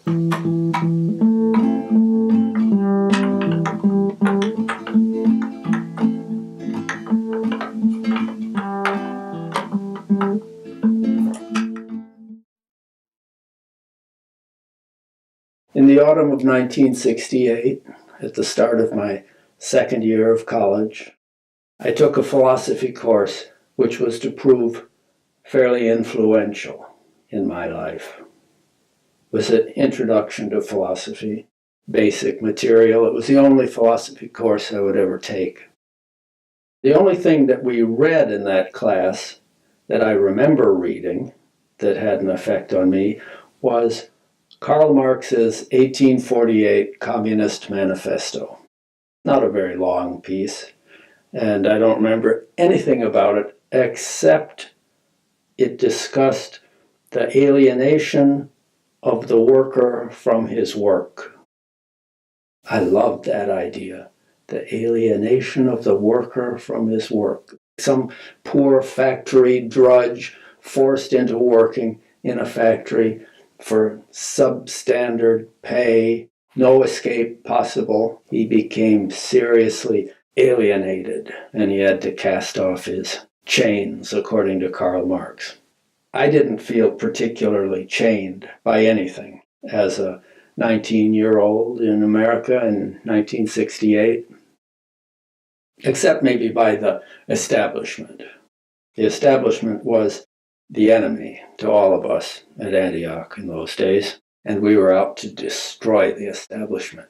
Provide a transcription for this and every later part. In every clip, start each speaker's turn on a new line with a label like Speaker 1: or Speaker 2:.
Speaker 1: In the autumn of 1968, at the start of my second year of college, I took a philosophy course which was to prove fairly influential in my life. It was an introduction to philosophy, basic material. It was the only philosophy course I would ever take. The only thing that we read in that class that I remember reading that had an effect on me was Karl Marx's 1848 Communist Manifesto. Not a very long piece, and I don't remember anything about it except it discussed the alienation of the worker from his work. I loved that idea, the alienation of the worker from his work. Some poor factory drudge forced into working in a factory for substandard pay, no escape possible. He became seriously alienated, and he had to cast off his chains, according to Karl Marx. I didn't feel particularly chained by anything as a 19-year-old in America in 1968, except maybe by the establishment. The establishment was the enemy to all of us at Antioch in those days, and we were out to destroy the establishment.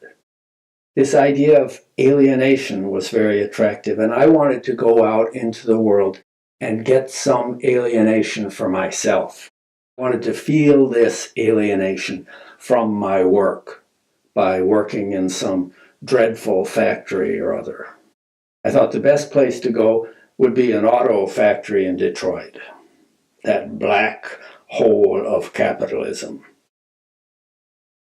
Speaker 1: This idea of alienation was very attractive, and I wanted to go out into the world and get some alienation for myself. I wanted to feel this alienation from my work by working in some dreadful factory or other. I thought the best place to go would be an auto factory in Detroit, that black hole of capitalism.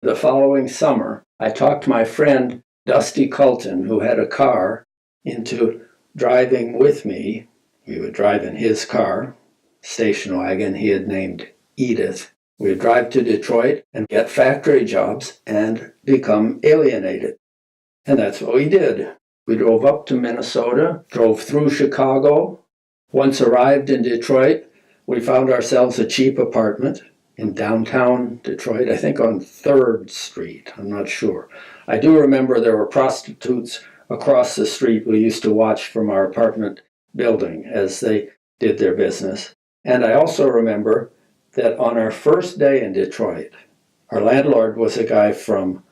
Speaker 1: The following summer, I talked my friend Dusty Colton, who had a car, into driving with me. We would drive in his car, station wagon he had named Edith. We would drive to Detroit and get factory jobs and become alienated. And that's what we did. We drove up to Minnesota, drove through Chicago. Once arrived in Detroit, we found ourselves a cheap apartment in downtown Detroit, I think on 3rd Street, I'm not sure. I do remember there were prostitutes across the street we used to watch from our apartment building as they did their business. And I also remember that on our first day in Detroit, our landlord was a guy from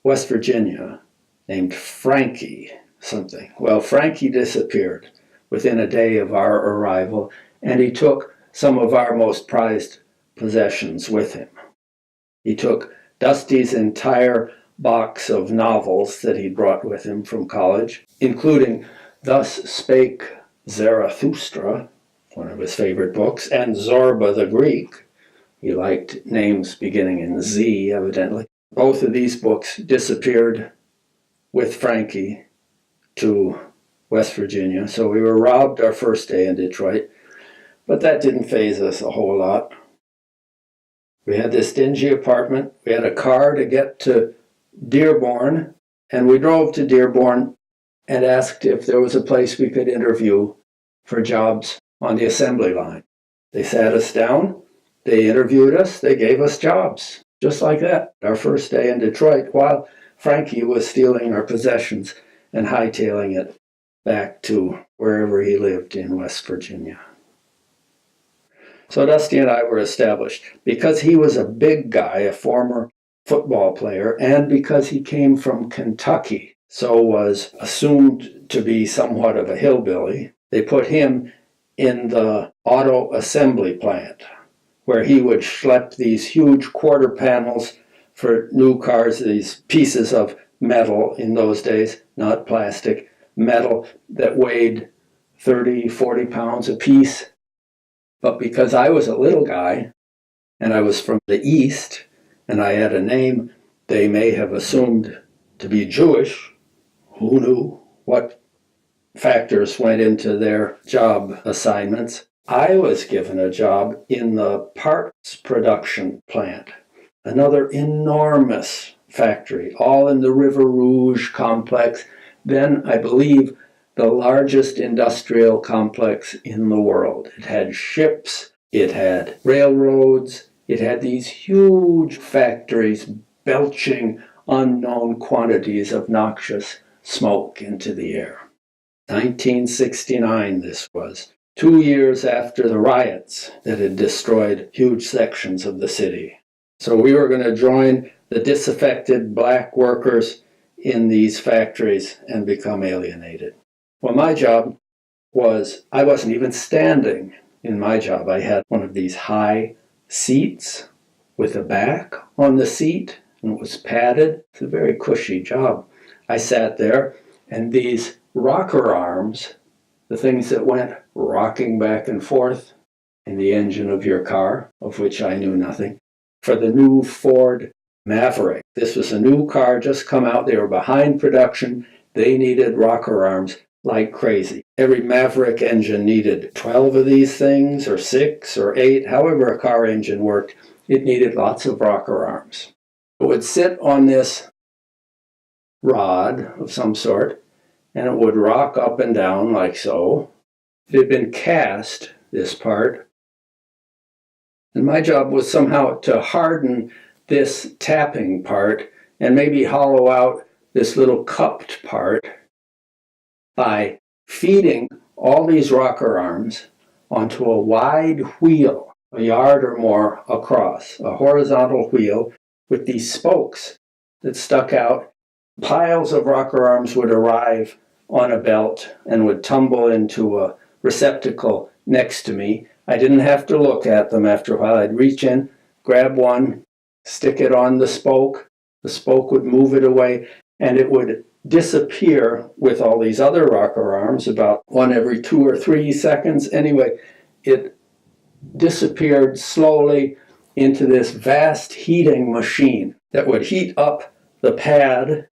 Speaker 1: West Virginia named Frankie something. Well, Frankie disappeared within a day of our arrival, and he took some of our most prized possessions with him. He took Dusty's entire box of novels that he brought with him from college, including Thus Spake Zarathustra, one of his favorite books, and Zorba the Greek. He liked names beginning in Z, evidently. Both of these books disappeared with Frankie to West Virginia, so we were robbed our first day in Detroit, but that didn't faze us a whole lot. We had this dingy apartment. We had a car to get to Dearborn, and we drove to Dearborn and asked if there was a place we could interview for jobs on the assembly line. They sat us down, they interviewed us, they gave us jobs, just like that, our first day in Detroit, while Frankie was stealing our possessions and hightailing it back to wherever he lived in West Virginia. So Dusty and I were established. Because he was a big guy, a former football player, and because he came from Kentucky, so was assumed to be somewhat of a hillbilly, they put him in the auto assembly plant, where he would schlep these huge quarter panels for new cars, these pieces of metal in those days, not plastic, metal that weighed 30, 40 pounds a piece. But because I was a little guy, and I was from the East, and I had a name they may have assumed to be Jewish, who knew what factors went into their job assignments, I was given a job in the parts production plant. another enormous factory, all in the River Rouge complex. Then, I believe, the largest industrial complex in the world. It had ships, it had railroads, it had these huge factories belching unknown quantities of noxious smoke into the air. 1969 this was, 2 years after the riots that had destroyed huge sections of the city. So we were going to join the disaffected black workers in these factories and become alienated. Well, my job was, I wasn't even standing in my job. I had one of these high seats with a back on the seat, and it was padded. It's a very cushy job. I sat there, and these rocker arms, the things that went rocking back and forth in the engine of your car, of which I knew nothing, for the new Ford Maverick. This was a new car just come out. They were behind production. They needed rocker arms like crazy. Every Maverick engine needed 12 of these things, or 6 or 8, however a car engine worked. It needed lots of rocker arms. It would sit on this rod of some sort, and it would rock up and down like so. It had been cast, this part, and my job was somehow to harden this tapping part and maybe hollow out this little cupped part by feeding all these rocker arms onto a wide wheel, a yard or more across, a horizontal wheel with these spokes that stuck out. Piles of rocker arms would arrive on a belt and would tumble into a receptacle next to me. I didn't have to look at them after a while. I'd reach in, grab one, stick it on the spoke would move it away, and it would disappear with all these other rocker arms, about one every 2 or 3 seconds. Anyway, it disappeared slowly into this vast heating machine that would heat up the pad,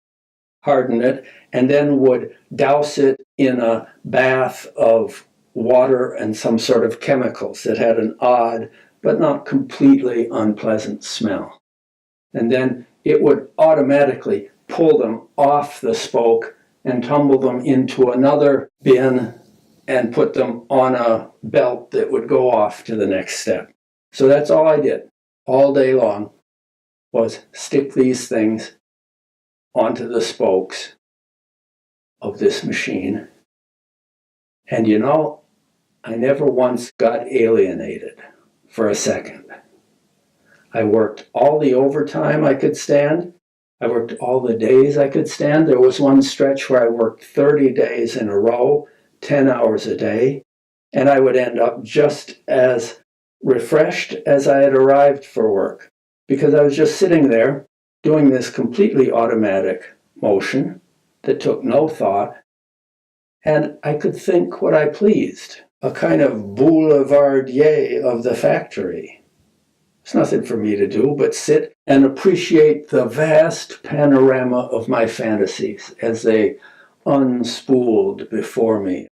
Speaker 1: harden it, and then would douse it in a bath of water and some sort of chemicals that had an odd but not completely unpleasant smell. And then it would automatically pull them off the spoke and tumble them into another bin and put them on a belt that would go off to the next step. So that's all I did all day long, was stick these things onto the spokes of this machine. And you know, I never once got alienated for a second. I worked all the overtime I could stand. I worked all the days I could stand. There was one stretch where I worked 30 days in a row, 10 hours a day, and I would end up just as refreshed as I had arrived for work, because I was just sitting there doing this completely automatic motion that took no thought, and I could think what I pleased, a kind of boulevardier of the factory. It's nothing for me to do but sit and appreciate the vast panorama of my fantasies as they unspooled before me.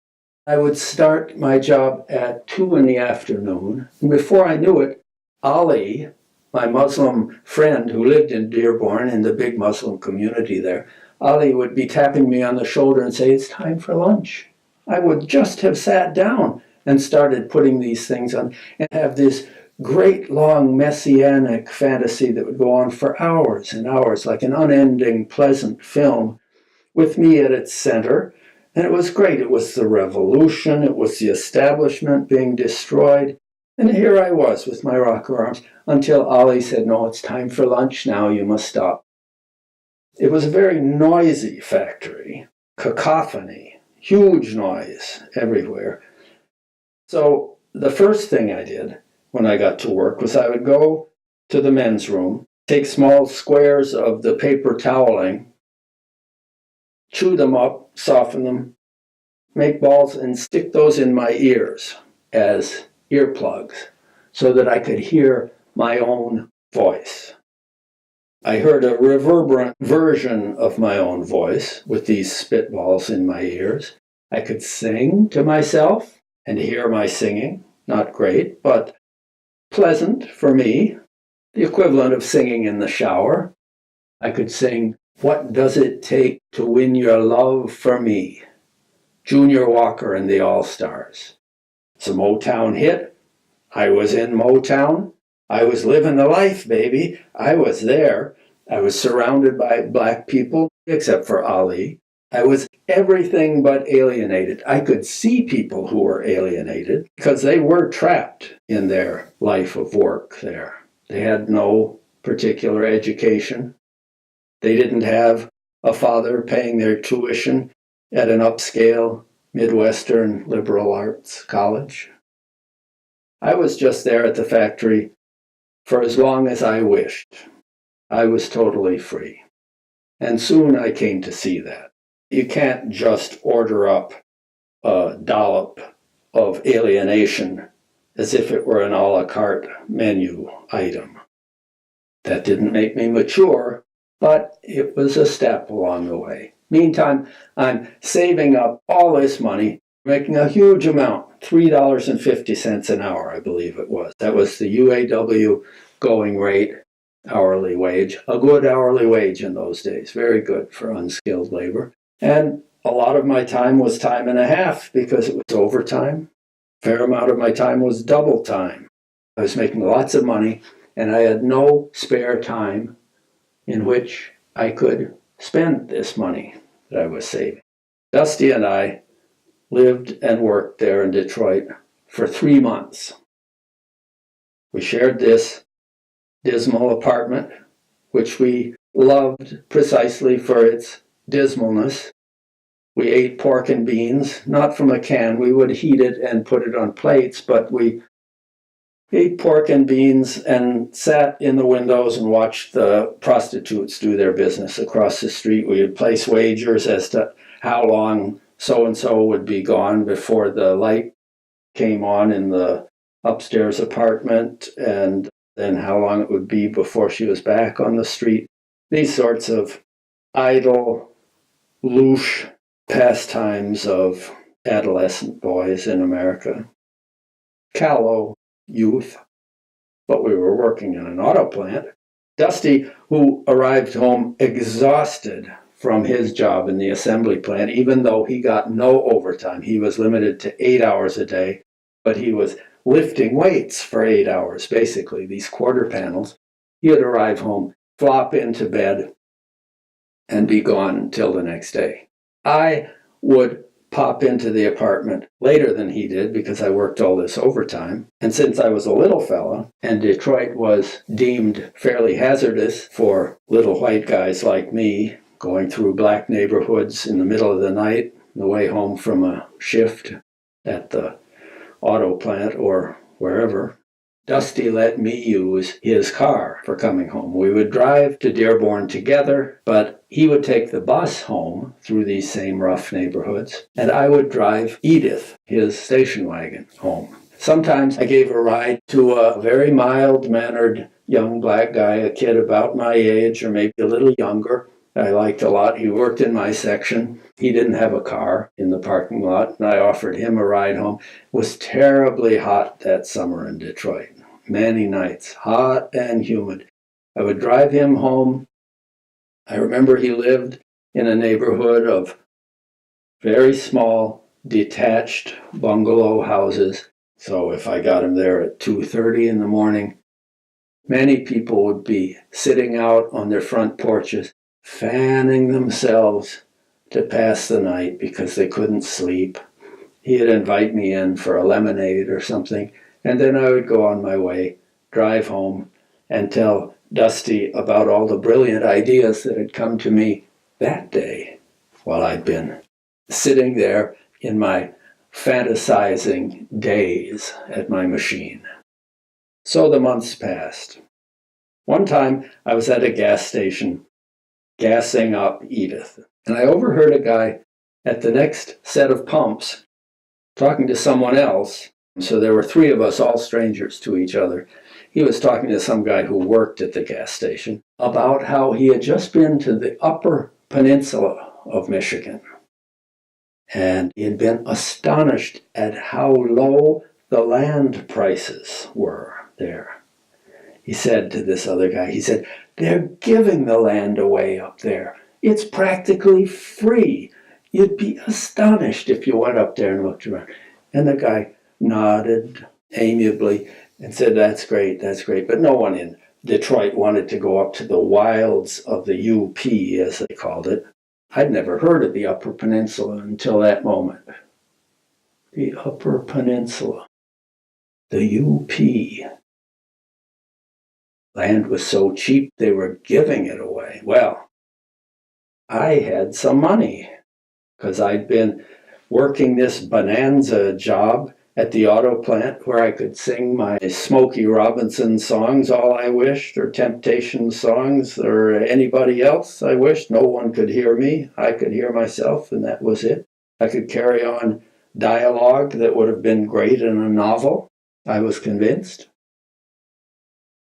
Speaker 1: I would start my job at 2 in the afternoon, and before I knew it, Ali, my Muslim friend who lived in Dearborn in the big Muslim community there, Ali would be tapping me on the shoulder and say, "It's time for lunch." I would just have sat down and started putting these things on and have this great long messianic fantasy that would go on for hours and hours, like an unending pleasant film with me at its center. And it was great. It was the revolution. It was the establishment being destroyed. And here I was with my rocker arms until Ali said, "No, it's time for lunch now. You must stop." It was a very noisy factory, cacophony, huge noise everywhere. So the first thing I did when I got to work was I would go to the men's room, take small squares of the paper toweling, chew them up, soften them, make balls, and stick those in my ears as earplugs so that I could hear my own voice. I heard a reverberant version of my own voice with these spitballs in my ears. I could sing to myself and hear my singing. Not great, but pleasant for me. the equivalent of singing in the shower. I could sing, "What Does It Take to Win Your Love for Me?" Junior Walker and the All-Stars. It's a Motown hit. I was in Motown. I was living the life, baby. I was there. I was surrounded by black people, except for Ali. I was everything but alienated. I could see people who were alienated because they were trapped in their life of work there. They had no particular education. They didn't have a father paying their tuition at an upscale Midwestern liberal arts college. I was just there at the factory for as long as I wished. I was totally free. And soon I came to see that. You can't just order up a dollop of alienation as if it were an a la carte menu item. That didn't make me mature, but it was a step along the way. Meantime, I'm saving up all this money, making a huge amount, $3.50 an hour, I believe it was. That was the UAW going rate hourly wage, a good hourly wage in those days, very good for unskilled labor. And a lot of my time was time and a half because it was overtime. A fair amount of my time was double time. I was making lots of money, and I had no spare time in which I could spend this money that I was saving. Dusty and I lived and worked there in Detroit for 3 months. We shared this dismal apartment, which we loved precisely for its dismalness. We ate pork and beans, not from a can. We would heat it and put it on plates, but we ate pork and beans and sat in the windows and watched the prostitutes do their business across the street. We would place wagers as to how long so-and-so would be gone before the light came on in the upstairs apartment, and then how long it would be before she was back on the street. These sorts of idle, louche pastimes of adolescent boys in America. Callow youth, but we were working in an auto plant. Dusty, who arrived home exhausted from his job in the assembly plant, even though he got no overtime. He was limited to 8 hours a day, but he was lifting weights for 8 hours, basically, these quarter panels. He would arrive home, flop into bed, and be gone until the next day. I would pop into the apartment later than he did because I worked all this overtime. And since I was a little fella, and Detroit was deemed fairly hazardous for little white guys like me, going through black neighborhoods in the middle of the night, the way home from a shift at the auto plant or wherever, Dusty let me use his car for coming home. We would drive to Dearborn together, but he would take the bus home through these same rough neighborhoods, and I would drive Edith, his station wagon, home. Sometimes I gave a ride to a very mild-mannered young black guy, a kid about my age or maybe a little younger. I liked a lot. He worked in my section. He didn't have a car in the parking lot, and I offered him a ride home. It was terribly hot that summer in Detroit. Many nights, hot and humid. I would drive him home. I remember he lived in a neighborhood of very small, detached bungalow houses. So if I got him there at 2:30 in the morning, many people would be sitting out on their front porches, fanning themselves to pass the night because they couldn't sleep. He'd invite me in for a lemonade or something, and then I would go on my way, drive home, and tell Dusty about all the brilliant ideas that had come to me that day while I'd been sitting there in my fantasizing daze at my machine. So the months passed. One time I was at a gas station gassing up Edith, and I overheard a guy at the next set of pumps talking to someone else. So there were 3 of us, all strangers to each other. He was talking to some guy who worked at the gas station about how he had just been to the Upper Peninsula of Michigan. And he had been astonished at how low the land prices were there. he said to this other guy, he said, they're giving the land away up there. It's practically free. You'd be astonished if you went up there and looked around. And the guy nodded amiably and said, that's great. But no one in Detroit wanted to go up to the wilds of the UP, as they called it. I'd never heard of the Upper Peninsula until that moment. The Upper Peninsula. The UP. Land was so cheap they were giving it away. Well, I had some money because I'd been working this bonanza job at the auto plant where I could sing my Smokey Robinson songs all I wished, or Temptation songs, or anybody else I wished. No one could hear me. I could hear myself, and that was it. I could carry on dialogue that would have been great in a novel, I was convinced.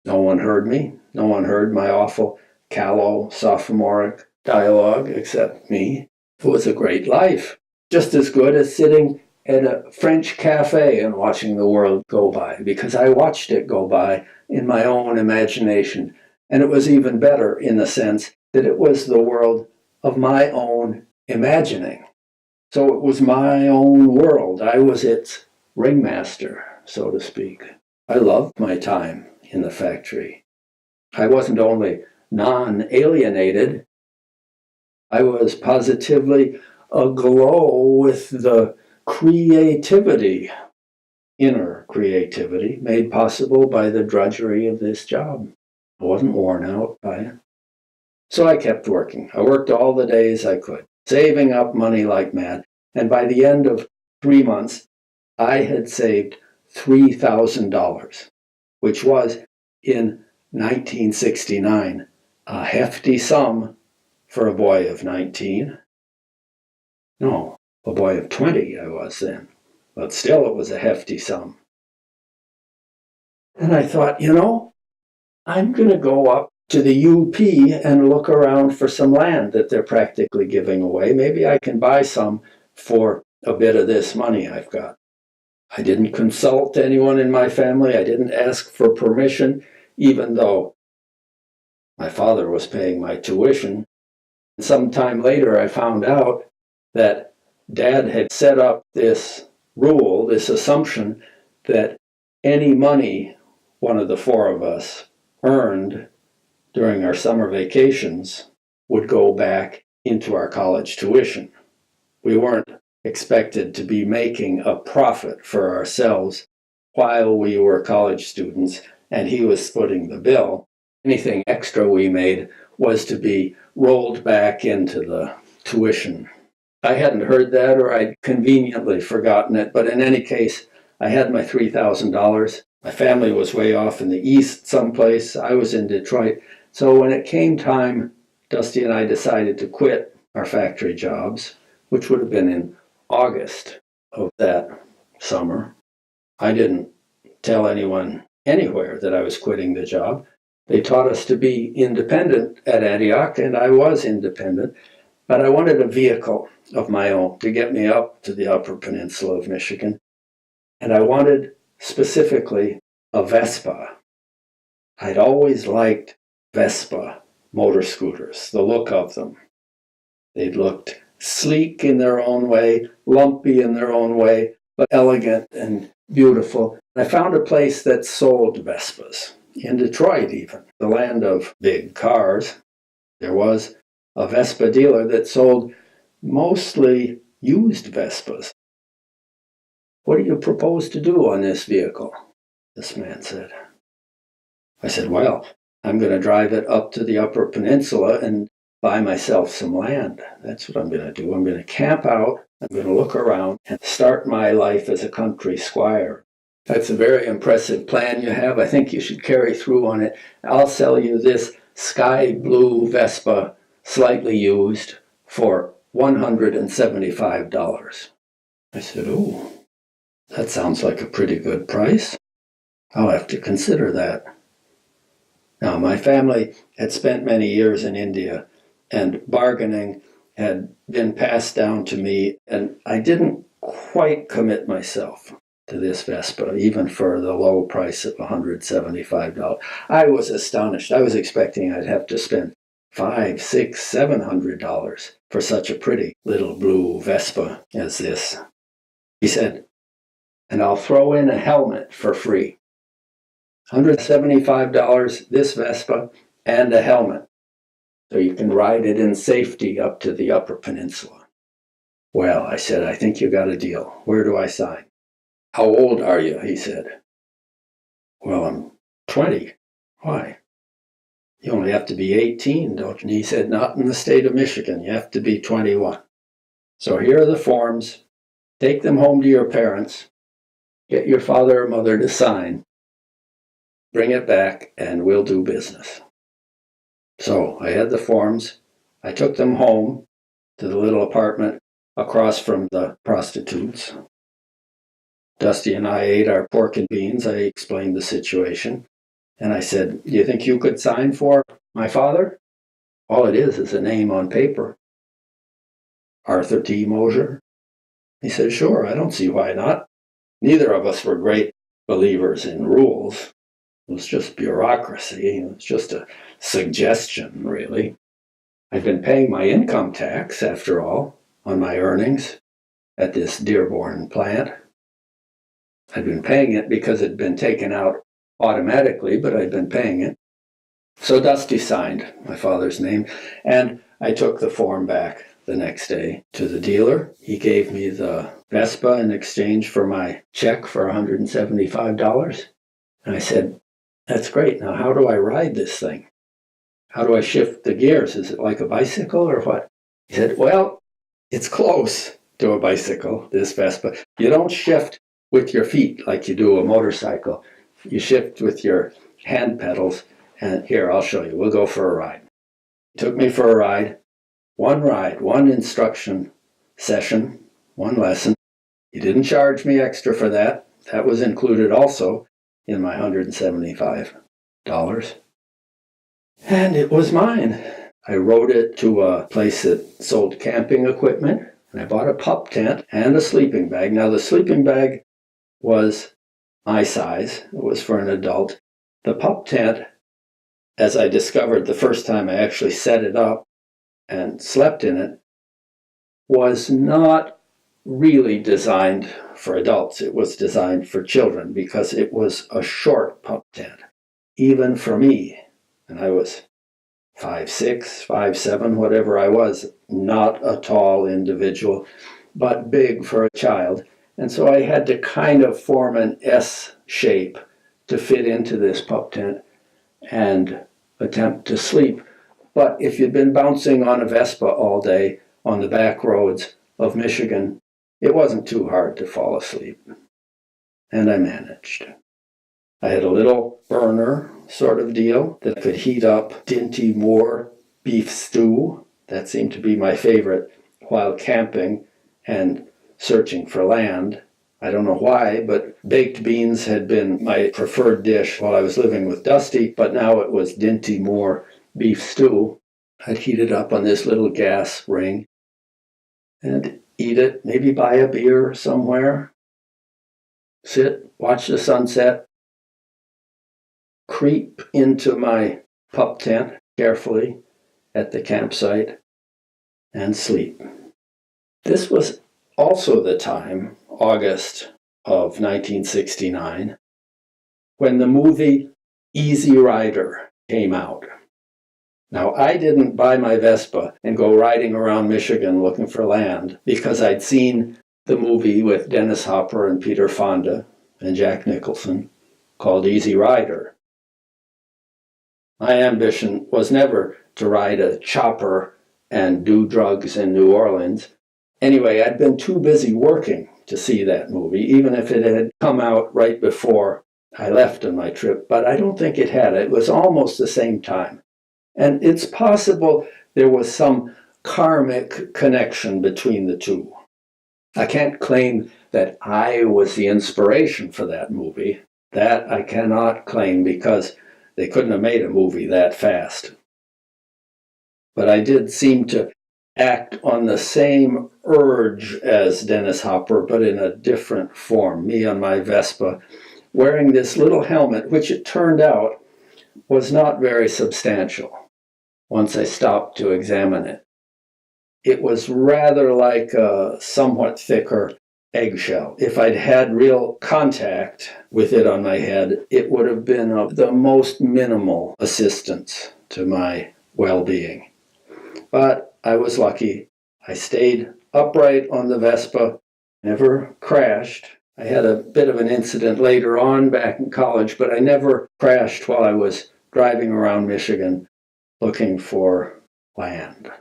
Speaker 1: No one heard me. No one heard my awful, callow, sophomoric dialogue except me. It was a great life, just as good as sitting at a French cafe and watching the world go by, because I watched it go by in my own imagination. And it was even better in the sense that it was the world of my own imagining. So it was my own world. I was its ringmaster, so to speak. I loved my time in the factory. I wasn't only non-alienated, I was positively aglow with the creativity, inner creativity, made possible by the drudgery of this job. I wasn't worn out by it. So I kept working. I worked all the days I could, saving up money like mad. And by the end of 3 months, I had saved $3,000, which was, in 1969, a hefty sum for a boy of 19. No, a boy of 20 I was then. But still, it was a hefty sum. And I thought, I'm going to go up to the UP and look around for some land that they're practically giving away. Maybe I can buy some for a bit of this money I've got. I didn't consult anyone in my family. I didn't ask for permission, even though my father was paying my tuition. Sometime later, I found out that Dad had set up this rule, this assumption, that any money one of the four of us earned during our summer vacations would go back into our college tuition. We weren't expected to be making a profit for ourselves while we were college students and he was footing the bill. Anything extra we made was to be rolled back into the tuition. I hadn't heard that, or I'd conveniently forgotten it, but in any case, I had my $3,000. My family was way off in the east someplace. I was in Detroit. So when it came time, Dusty and I decided to quit our factory jobs, which would have been in August of that summer. I didn't tell anyone anywhere that I was quitting the job. They taught us to be independent at Antioch, and I was independent, but I wanted a vehicle of my own to get me up to the Upper Peninsula of Michigan. And I wanted specifically a Vespa. I'd always liked Vespa motor scooters, the look of them. They looked sleek in their own way, lumpy in their own way, but elegant and beautiful. I found a place that sold Vespas, in Detroit even, the land of big cars. There was a Vespa dealer that sold mostly used Vespas. "What do you propose to do on this vehicle?" this man said. I said, "Well, I'm going to drive it up to the Upper Peninsula and buy myself some land. That's what I'm going to do. I'm going to camp out, I'm going to look around and start my life as a country squire." That's a very impressive plan you have. I think you should carry through on it. I'll sell you this sky blue Vespa, slightly used, for $175. I said, "Oh, that sounds like a pretty good price. I'll have to consider that." Now, my family had spent many years in India, and bargaining had been passed down to me, and I didn't quite commit myself to this Vespa, even for the low price of $175. I was astonished. I was expecting I'd have to spend $500, $600, $700 for such a pretty little blue Vespa as this. He said, and I'll throw in a helmet for free. $175, this Vespa, and a helmet, so you can ride it in safety up to the Upper Peninsula. Well, I said, I think you got a deal. Where do I sign? How old are you? He said. Well, I'm 20. Why? You only have to be 18, don't you? And he said, not in the state of Michigan. You have to be 21. So here are the forms. Take them home to your parents. Get your father or mother to sign. Bring it back, and we'll do business. So I had the forms. I took them home to the little apartment across from the prostitutes. Dusty and I ate our pork and beans. I explained the situation. And I said, do you think you could sign for my father? All it is a name on paper. Arthur T. Mosier. He said, sure, I don't see why not. Neither of us were great believers in rules. It was just bureaucracy. It was just a suggestion, really. I've been paying my income tax, after all, on my earnings at this Dearborn plant. I'd been paying it because it had been taken out automatically, but I'd been paying it. So Dusty signed my father's name, and I took the form back the next day to the dealer. He gave me the Vespa in exchange for my check for $175. And I said, that's great. Now, how do I ride this thing? How do I shift the gears? Is it like a bicycle or what? He said, well, it's close to a bicycle, this Vespa. You don't shift with your feet like you do a motorcycle. You shift with your hand pedals. And here, I'll show you. We'll go for a ride. He took me for a ride, one instruction session, one lesson. He didn't charge me extra for that. That was included also in my $175. And it was mine. I rode it to a place that sold camping equipment, and I bought a pup tent and a sleeping bag. Now, the sleeping bag was my size. It was for an adult. The pup tent, as I discovered the first time I actually set it up and slept in it, was not really designed for adults. It was designed for children because it was a short pup tent, even for me. And I was 5'6", 5'7", whatever I was, not a tall individual, but big for a child. And so I had to kind of form an S shape to fit into this pup tent and attempt to sleep. But if you'd been bouncing on a Vespa all day on the back roads of Michigan, it wasn't too hard to fall asleep. And I managed. I had a little burner sort of deal that could heat up Dinty Moore beef stew. That seemed to be my favorite while camping and searching for land. I don't know why, but baked beans had been my preferred dish while I was living with Dusty, but now it was Dinty Moore beef stew. I'd heat it up on this little gas ring and eat it, maybe buy a beer somewhere, sit, watch the sunset, creep into my pup tent carefully at the campsite, and sleep. This was also the time, August of 1969, when the movie Easy Rider came out. Now, I didn't buy my Vespa and go riding around Michigan looking for land because I'd seen the movie with Dennis Hopper and Peter Fonda and Jack Nicholson called Easy Rider. My ambition was never to ride a chopper and do drugs in New Orleans. Anyway, I'd been too busy working to see that movie, even if it had come out right before I left on my trip, but I don't think it had. It was almost the same time. And it's possible there was some karmic connection between the two. I can't claim that I was the inspiration for that movie. That I cannot claim because they couldn't have made a movie that fast. But I did seem to act on the same urge as Dennis Hopper, but in a different form. Me on my Vespa, wearing this little helmet, which it turned out was not very substantial once I stopped to examine it. It was rather like a somewhat thicker eggshell. If I'd had real contact with it on my head, it would have been of the most minimal assistance to my well-being. But I was lucky. I stayed upright on the Vespa, never crashed. I had a bit of an incident later on back in college, but I never crashed while I was driving around Michigan looking for land.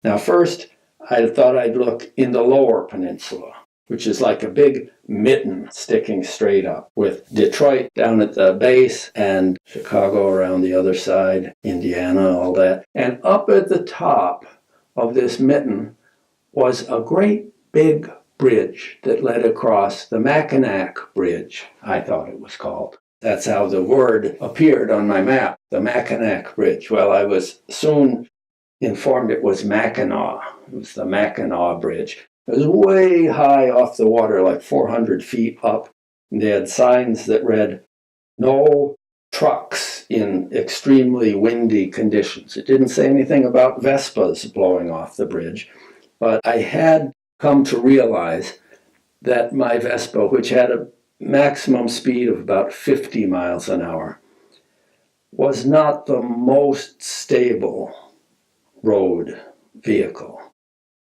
Speaker 1: Now, first, I thought I'd look in the lower peninsula, which is like a big mitten sticking straight up, with Detroit down at the base and Chicago around the other side, Indiana, all that. And up at the top of this mitten was a great big bridge that led across the Mackinac Bridge, I thought it was called. That's how the word appeared on my map, the Mackinac Bridge. Well, I was soon informed it was Mackinac. It was the Mackinac Bridge. It was way high off the water, like 400 feet up. And they had signs that read, "No trucks in extremely windy conditions." It didn't say anything about Vespas blowing off the bridge, but I had come to realize that my Vespa, which had a maximum speed of about 50 miles an hour, was not the most stable road vehicle.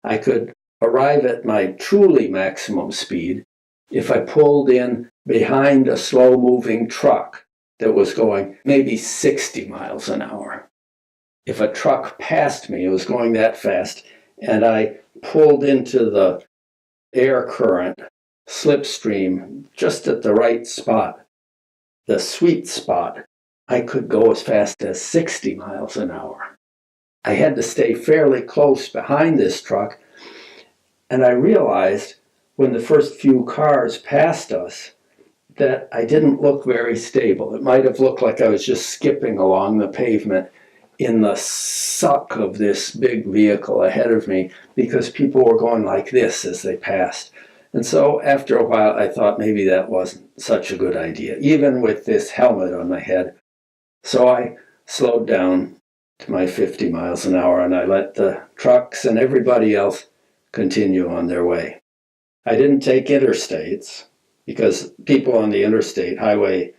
Speaker 1: I could arrive at my truly maximum speed if I pulled in behind a slow-moving truck that was going maybe 60 miles an hour. If a truck passed me, it was going that fast, and I pulled into the air current slipstream just at the right spot, the sweet spot, I could go as fast as 60 miles an hour. I had to stay fairly close behind this truck, and I realized when the first few cars passed us that I didn't look very stable. It might have looked like I was just skipping along the pavement in the suck of this big vehicle ahead of me, because people were going like this as they passed. And so after a while, I thought maybe that wasn't such a good idea, even with this helmet on my head. So I slowed down to my 50 miles an hour, and I let the trucks and everybody else continue on their way. I didn't take interstates, because people on the interstate, highway,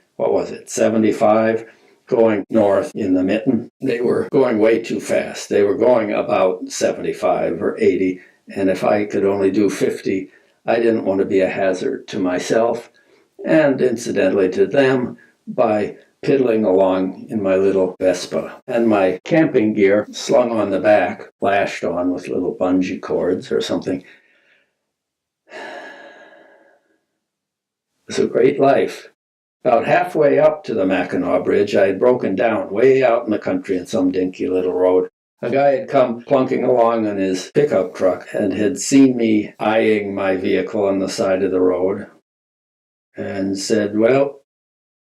Speaker 1: 75, going north in the mitten, they were going way too fast. They were going about 75 or 80, and if I could only do 50, I didn't want to be a hazard to myself, and incidentally to them, by piddling along in my little Vespa. And my camping gear slung on the back, lashed on with little bungee cords or something. It was a great life. About halfway up to the Mackinac Bridge, I had broken down way out in the country in some dinky little road. A guy had come plunking along on his pickup truck and had seen me eyeing my vehicle on the side of the road and said, "Well,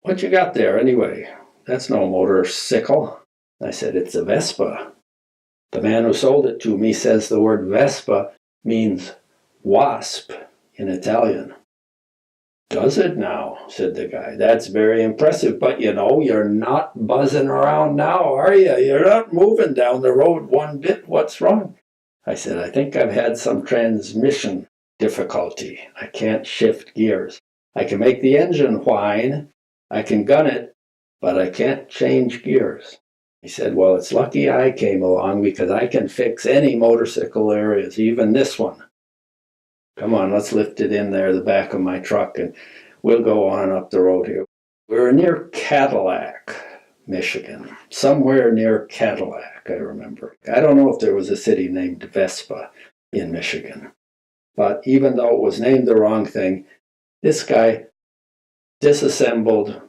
Speaker 1: what you got there anyway? That's no motorcycle." I said, "It's a Vespa." The man who sold it to me says the word Vespa means wasp in Italian. "Does it now?" said the guy. "That's very impressive, but you're not buzzing around now, are you? You're not moving down the road one bit. What's wrong?" I said, "I think I've had some transmission difficulty. I can't shift gears. I can make the engine whine, I can gun it, but I can't change gears." He said, "Well, it's lucky I came along, because I can fix any motorcycle there is, even this one. Come on, let's lift it in there, the back of my truck, and we'll go on up the road here." We were near Cadillac, Michigan. Somewhere near Cadillac, I remember. I don't know if there was a city named Vespa in Michigan. But even though it was named the wrong thing, this guy disassembled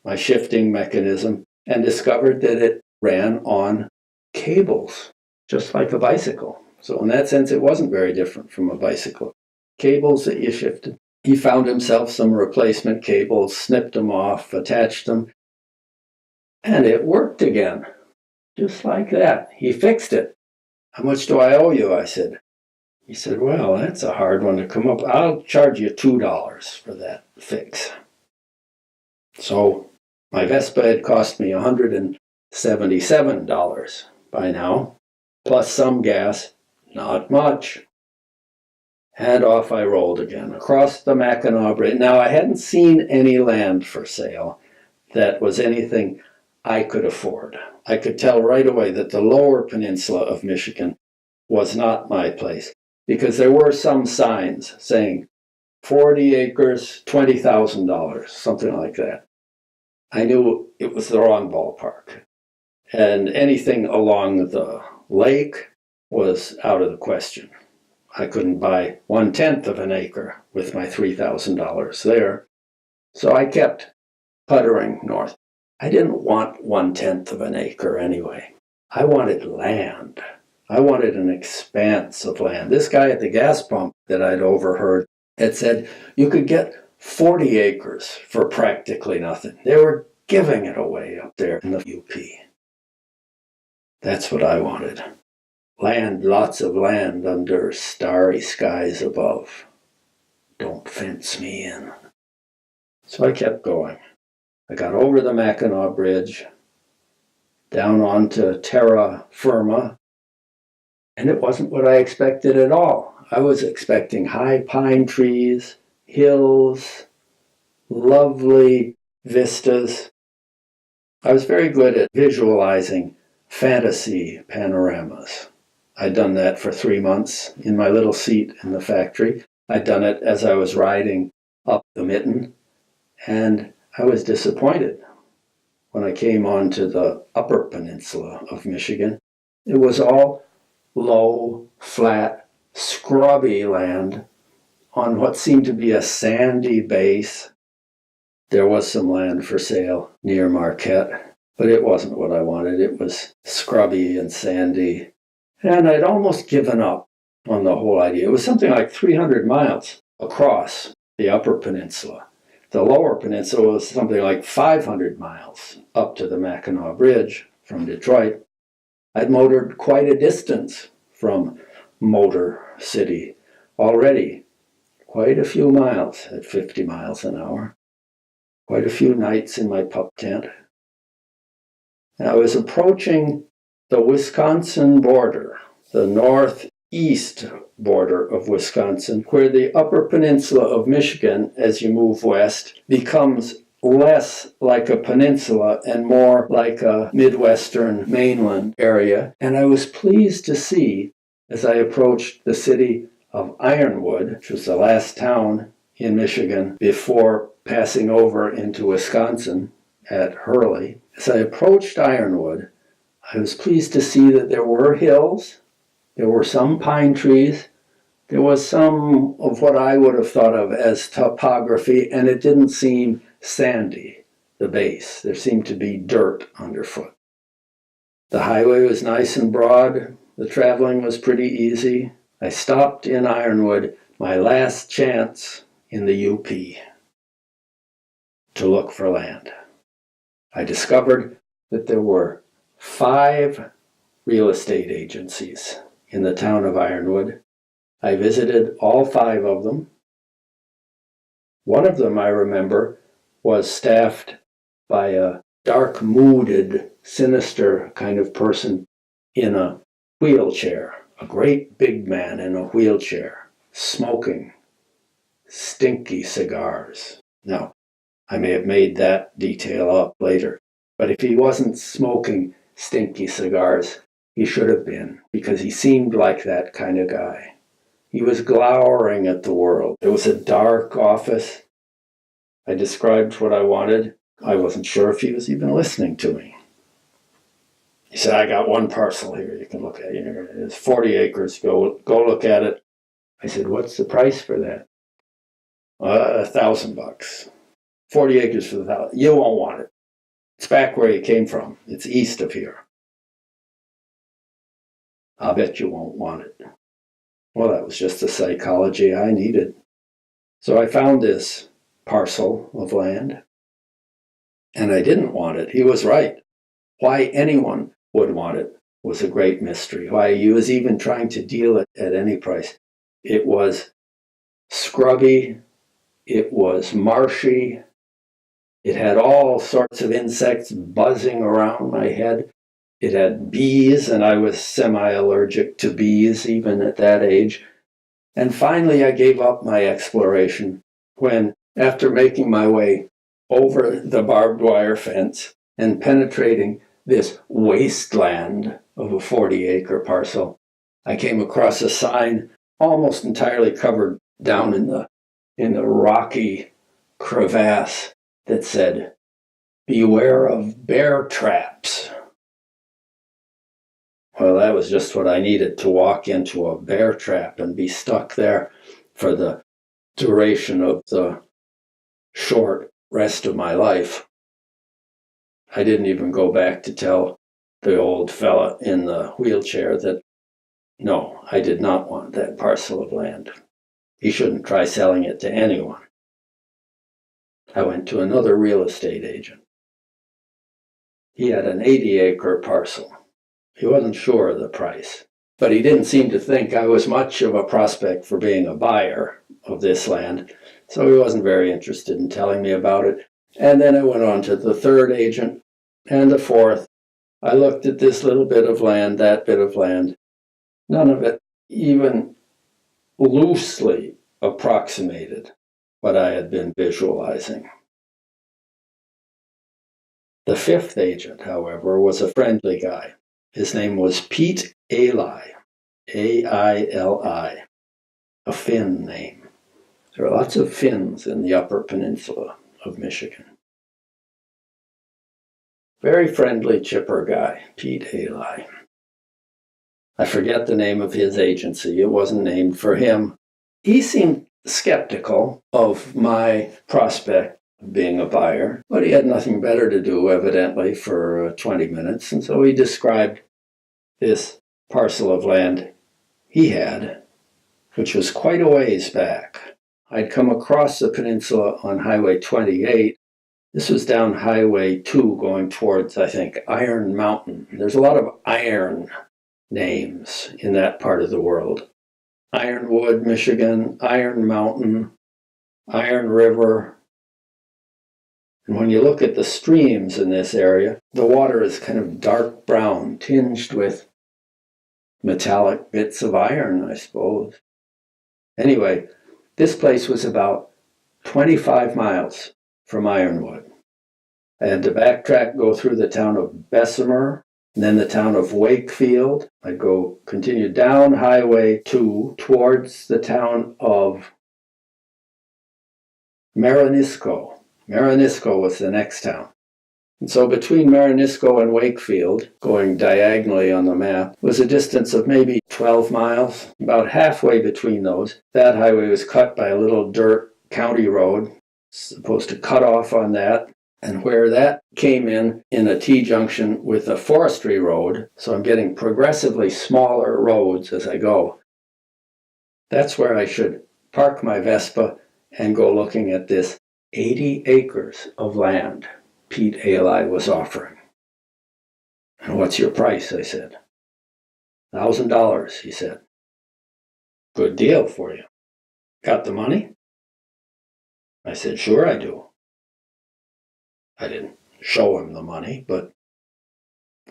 Speaker 1: my shifting mechanism and discovered that it ran on cables, just like a bicycle. So in that sense, it wasn't very different from a bicycle. Cables that you shifted. He found himself some replacement cables, snipped them off, attached them, and it worked again. Just like that. He fixed it. "How much do I owe you?" I said. He said, "Well, that's a hard one to come up. I'll charge you $2 for that fix." So my Vespa had cost me $177 by now, plus some gas, not much. And off I rolled again, across the Mackinac Bridge. Now, I hadn't seen any land for sale that was anything I could afford. I could tell right away that the lower peninsula of Michigan was not my place, because there were some signs saying 40 acres, $20,000, something like that. I knew it was the wrong ballpark. And anything along the lake was out of the question. I couldn't buy 1/10 of an acre with my $3,000 there. So I kept puttering north. I didn't want 1/10 of an acre anyway. I wanted land. I wanted an expanse of land. This guy at the gas pump that I'd overheard had said you could get 40 acres for practically nothing. They were giving it away up there in the UP. That's what I wanted. Land, lots of land under starry skies above. Don't fence me in. So I kept going. I got over the Mackinac Bridge, down onto terra firma, and it wasn't what I expected at all. I was expecting high pine trees, hills, lovely vistas. I was very good at visualizing fantasy panoramas. I'd done that for 3 months in my little seat in the factory. I'd done it as I was riding up the mitten, and I was disappointed when I came onto the upper peninsula of Michigan. It was all low, flat, scrubby land on what seemed to be a sandy base. There was some land for sale near Marquette, but it wasn't what I wanted. It was scrubby and sandy. And I'd almost given up on the whole idea. It was something like 300 miles across the upper peninsula. The lower peninsula was something like 500 miles up to the Mackinac Bridge from Detroit. I'd motored quite a distance from Motor City already, quite a few miles at 50 miles an hour, quite a few nights in my pup tent. And I was approaching the Wisconsin border, the northeast border of Wisconsin, where the upper peninsula of Michigan, as you move west, becomes less like a peninsula and more like a Midwestern mainland area. And I was pleased to see, as I approached the city of Ironwood, which was the last town in Michigan before passing over into Wisconsin at Hurley, as I approached Ironwood, I was pleased to see that there were hills, there were some pine trees, there was some of what I would have thought of as topography, and it didn't seem sandy, the base. There seemed to be dirt underfoot. The highway was nice and broad. The traveling was pretty easy. I stopped in Ironwood, my last chance in the UP, to look for land. I discovered that there were 5 real estate agencies in the town of Ironwood. I visited all 5 of them. One of them, I remember, was staffed by a dark-mooded, sinister kind of person in a wheelchair, a great big man in a wheelchair, smoking stinky cigars. Now, I may have made that detail up later, but if he wasn't smoking stinky cigars, he should have been, because he seemed like that kind of guy. He was glowering at the world. It was a dark office. I described what I wanted. I wasn't sure if he was even listening to me. He said, "I got one parcel here you can look at. It's 40 acres. Go look at it." I said, "What's the price for that?" $1,000. 40 acres for the 1,000. You won't want it. It's back where you came from. It's east of here. I'll bet you won't want it. Well, that was just the psychology I needed. So I found this parcel of land, and I didn't want it. He was right. Why anyone would want it was a great mystery. Why he was even trying to deal it at any price. It was scrubby, it was marshy, it had all sorts of insects buzzing around my head. It had bees, and I was semi-allergic to bees even at that age. And finally, I gave up my exploration when, after making my way over the barbed wire fence and penetrating this wasteland of a 40-acre parcel, I came across a sign almost entirely covered down in the rocky crevasse that said, "Beware of bear traps." Well, that was just what I needed, to walk into a bear trap and be stuck there for the duration of the short rest of my life. I didn't even go back to tell the old fella in the wheelchair that, no, I did not want that parcel of land. He shouldn't try selling it to anyone. I went to another real estate agent. He had an 80-acre parcel. He wasn't sure of the price, but he didn't seem to think I was much of a prospect for being a buyer of this land, so he wasn't very interested in telling me about it. And then I went on to the third agent and the fourth. I looked at this little bit of land, that bit of land. None of it even loosely approximated what I had been visualizing. The fifth agent, however, was a friendly guy. His name was Pete Aili, A-I-L-I, a Finn name. There are lots of Finns in the Upper Peninsula of Michigan. Very friendly, chipper guy, Pete Aili. I forget the name of his agency. It wasn't named for him. He seemed skeptical of my prospect of being a buyer, but he had nothing better to do, evidently, for 20 minutes, and so he described this parcel of land he had, which was quite a ways back. I'd come across the peninsula on Highway 28. This was down Highway 2 going towards, I think, Iron Mountain. There's a lot of iron names in that part of the world. Ironwood, Michigan, Iron Mountain, Iron River. And when you look at the streams in this area, the water is kind of dark brown, tinged with metallic bits of iron, I suppose. Anyway, this place was about 25 miles from Ironwood. I had to backtrack, go through the town of Bessemer, and then the town of Wakefield. I'd go continue down Highway 2 towards the town of Marinisco. Marinisco was the next town. And so between Marinisco and Wakefield, going diagonally on the map, was a distance of maybe 12 miles. About halfway between those, that highway was cut by a little dirt county road, supposed to cut off on that. And where that came in a T-junction with a forestry road, so I'm getting progressively smaller roads as I go, that's where I should park my Vespa and go looking at this 80 acres of land Pete Aili was offering. "And what's your price?" I said. $1,000, he said. "Good deal for you. Got the money?" I said, "Sure I do." I didn't show him the money, but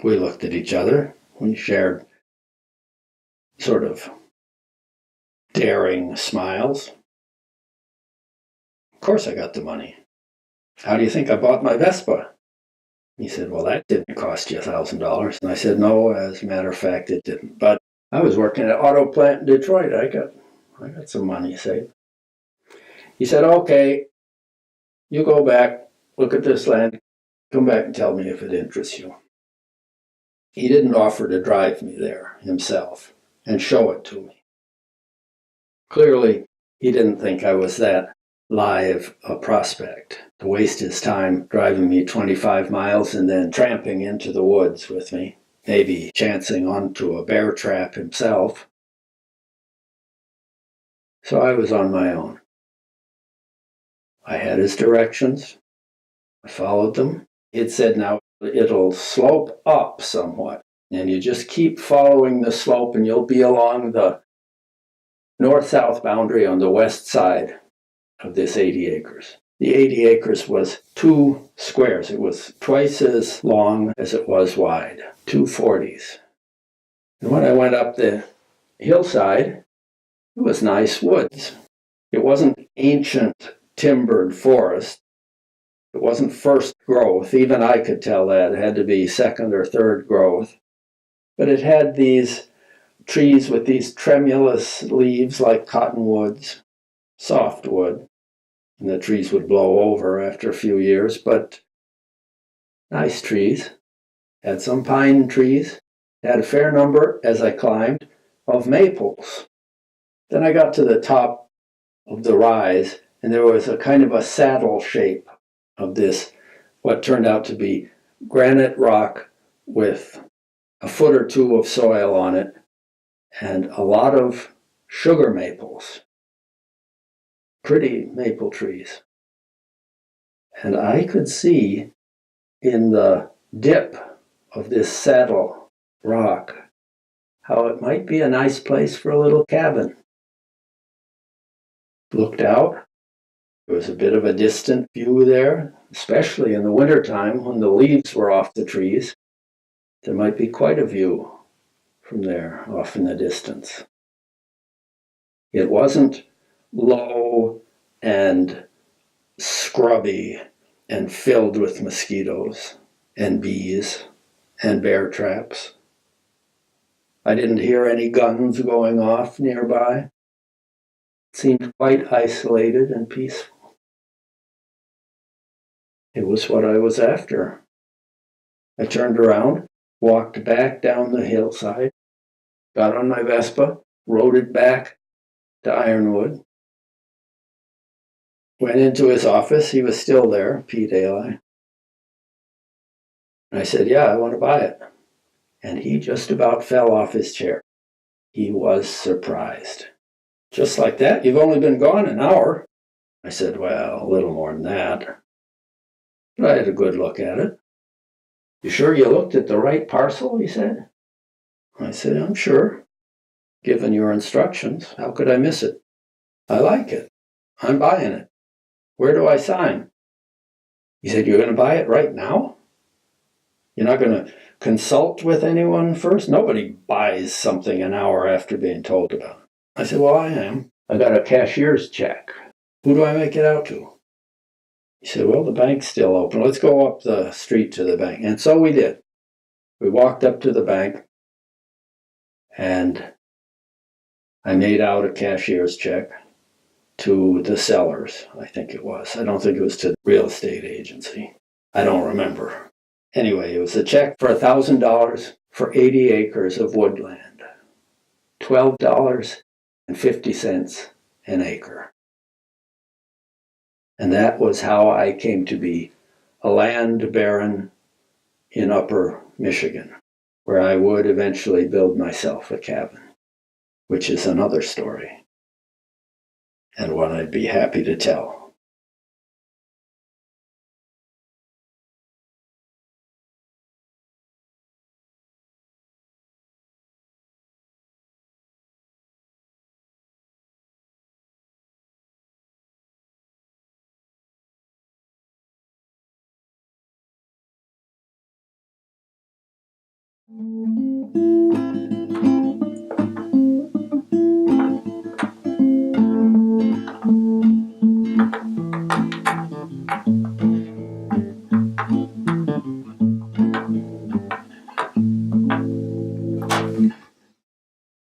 Speaker 1: we looked at each other. We shared sort of daring smiles. "Of course I got the money. How do you think I bought my Vespa?" He said, "Well, that didn't cost you $1,000. And I said, "No, as a matter of fact, it didn't. But I was working at an auto plant in Detroit. I got some money saved." He said, "Okay, you go back, look at this land, come back and tell me if it interests you." He didn't offer to drive me there himself and show it to me. Clearly, he didn't think I was that live a prospect to waste his time driving me 25 miles and then tramping into the woods with me, maybe chancing onto a bear trap himself. So I was on my own. I had his directions. I followed them. It said, "Now it'll slope up somewhat. And you just keep following the slope and you'll be along the north-south boundary on the west side of this 80 acres. The 80 acres was 2 squares. It was twice as long as it was wide, 2 40s. And when I went up the hillside, it was nice woods. It wasn't ancient timbered forest. It wasn't first growth. Even I could tell that. It had to be second or third growth. But it had these trees with these tremulous leaves like cottonwoods, softwood. And the trees would blow over after a few years, but nice trees. Had some pine trees. Had a fair number, as I climbed, of maples. Then I got to the top of the rise, and there was a kind of a saddle shape of this, what turned out to be granite rock with a foot or two of soil on it, and a lot of sugar maples. Pretty maple trees. And I could see in the dip of this saddle rock how it might be a nice place for a little cabin. Looked out. There was a bit of a distant view there, especially in the wintertime when the leaves were off the trees. There might be quite a view from there off in the distance. It wasn't low and scrubby and filled with mosquitoes and bees and bear traps. I didn't hear any guns going off nearby. It seemed quite isolated and peaceful. It was what I was after. I turned around, walked back down the hillside, got on my Vespa, rode it back to Ironwood, went into his office. He was still there, Pete Ali. And I said, yeah, I want to buy it. And he just about fell off his chair. He was surprised. Just like that? You've only been gone an hour. I said, well, a little more than that. But I had a good look at it. You sure you looked at the right parcel? He said. I said, I'm sure. Given your instructions, how could I miss it? I like it. I'm buying it. Where do I sign? He said, you're going to buy it right now? You're not going to consult with anyone first? Nobody buys something an hour after being told about it. I said, well, I am. I got a cashier's check. Who do I make it out to? He said, well, the bank's still open. Let's go up the street to the bank. And so we did. We walked up to the bank, and I made out a cashier's check to the sellers, I think it was. I don't think it was to the real estate agency. I don't remember. Anyway, it was a check for $1,000 for 80 acres of woodland. $12.50 an acre. And that was how I came to be a land baron in Upper Michigan, where I would eventually build myself a cabin, which is another story, and one I'd be happy to tell.